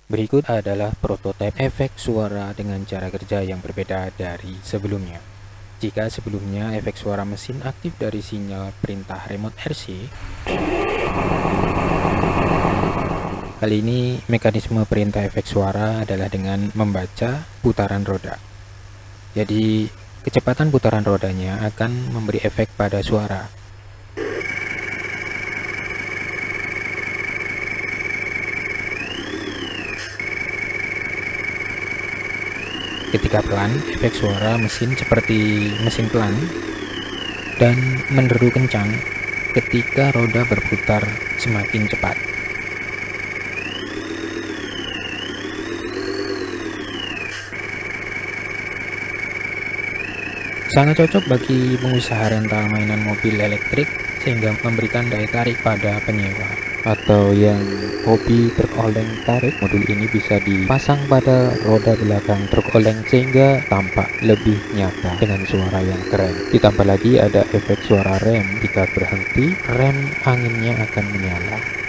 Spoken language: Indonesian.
Berikut adalah prototipe efek suara dengan cara kerja yang berbeda dari sebelumnya. Jika sebelumnya efek suara mesin aktif dari sinyal perintah remote RC, kali ini mekanisme perintah efek suara adalah dengan membaca putaran roda. Jadi, kecepatan putaran rodanya akan memberi efek pada suara. Ketika pelan, efek suara mesin seperti mesin pelan dan menderu kencang ketika roda berputar semakin cepat. Sangat cocok bagi pengusaha rental mainan mobil elektrik sehingga memberikan daya tarik pada penyewa. Atau yang hobi truk oleng tarik, modul ini bisa dipasang pada roda belakang truk oleng sehingga tampak lebih nyata dengan suara yang keren. Ditambah lagi ada efek suara rem. Jika berhenti, rem anginnya akan menyala.